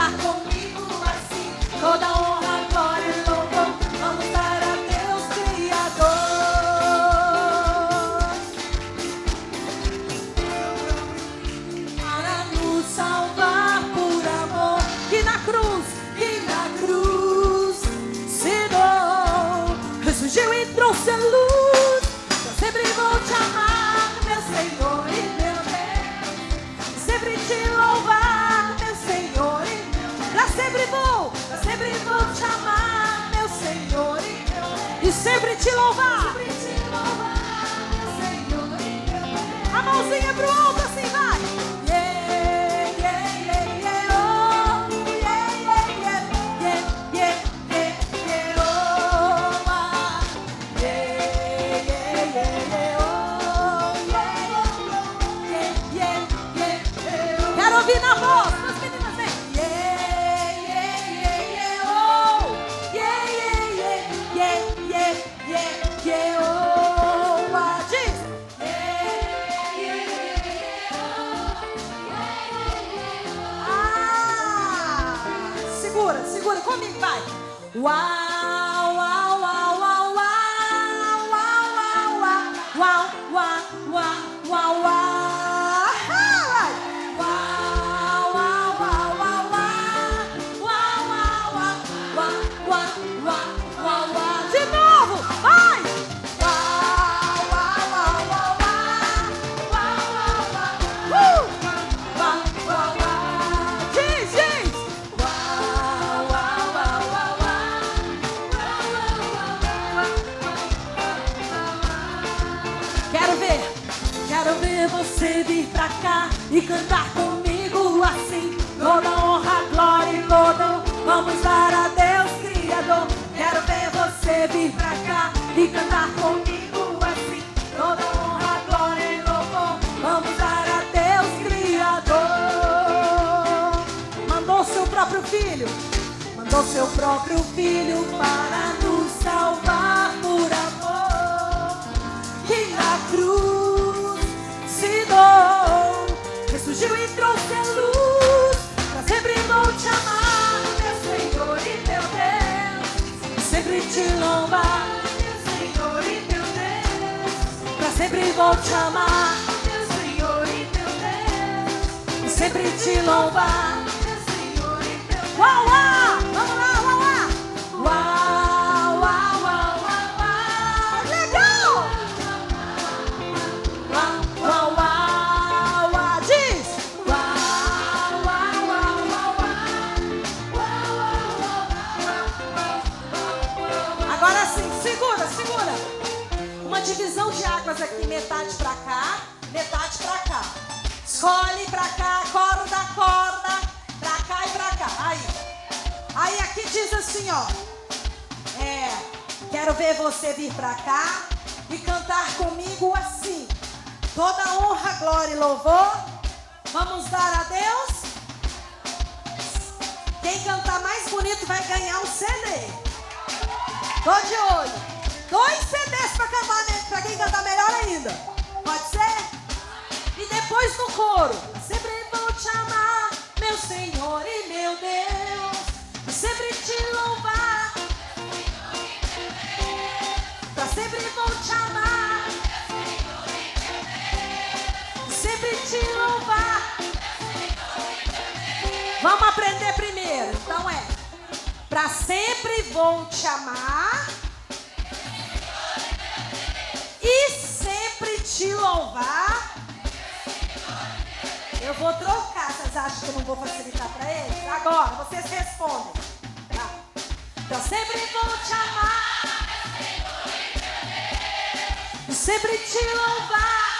cantar comigo assim, toda honra, glória e louvor, vamos dar a Deus Criador. Para nos salvar por amor, que na cruz se doou, ressurgiu e trouxe a luz. Eu sempre vou te amar, meu Senhor e meu Deus, sempre te louvar, meu Senhor e meu Deus. Eu sempre vou te amar, meu Senhor e meu Deus, e sempre te louvar, meu Senhor e meu Deus. A mãozinha pro alto assim, vai. Ouvir na voz, as meninas vem. Oh, diz. Segura comigo, vai. Uau, uau, uau, uau, uau, uau, uau, uau, uau, uau, uau. Você vir pra cá e cantar comigo assim, toda honra, glória e louvor, vamos dar a Deus Criador. Quero ver você vir pra cá e cantar comigo assim, toda honra, glória e louvor, vamos dar a Deus Criador. Mandou seu próprio filho para nos salvar por amor, que na cruz se doou, ressurgiu e trouxe a luz. Pra sempre vou te amar, meu Senhor e meu Deus, e sempre te louvar, meu Senhor e meu Deus. Pra sempre vou te amar, meu Senhor e meu Deus, e sempre te louvar, meu Senhor e meu Deus. Uau, uau, vamos lá, uau, uau. Uau, uau, uau, uau, uau. Legal! Uau, uau, uau, diz! Uau, uau, uau, uau, uau. Agora sim, segura. Uma divisão de águas aqui, metade pra cá, metade pra cá. Escolhe pra cá, coro da corda, pra cá e pra cá. Aí aqui diz assim, ó. Quero ver você vir pra cá e cantar comigo assim. Toda honra, glória e louvor, vamos dar a Deus. Quem cantar mais bonito vai ganhar um CD. Tô de olho. 2 CDs pra quem cantar melhor ainda. Pode ser? E depois no coro. Sempre vou te amar, meu Senhor e meu Deus, e sempre te louvar. Pra sempre vou te amar, sempre te louvar. Vamos aprender primeiro. Então pra sempre vou te amar e sempre te louvar. Eu vou trocar. Vocês acham que eu não vou facilitar pra eles? Agora, vocês respondem. Tá. Então sempre vou te amar e sempre te louvar.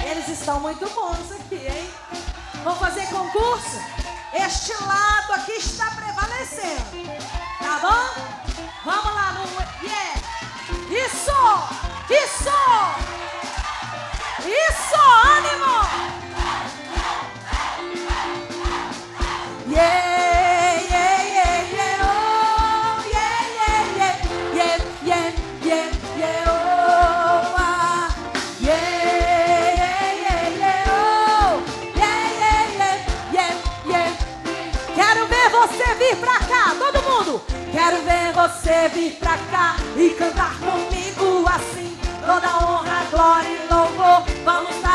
Eles estão muito bons aqui, hein? Vamos fazer concurso? Este lado aqui está prevalecendo. Tá bom? Vamos lá no... Yeah! Isso! Ânimo! Yeah! você vir pra cá e cantar comigo assim. Toda honra, glória e louvor, vamos dar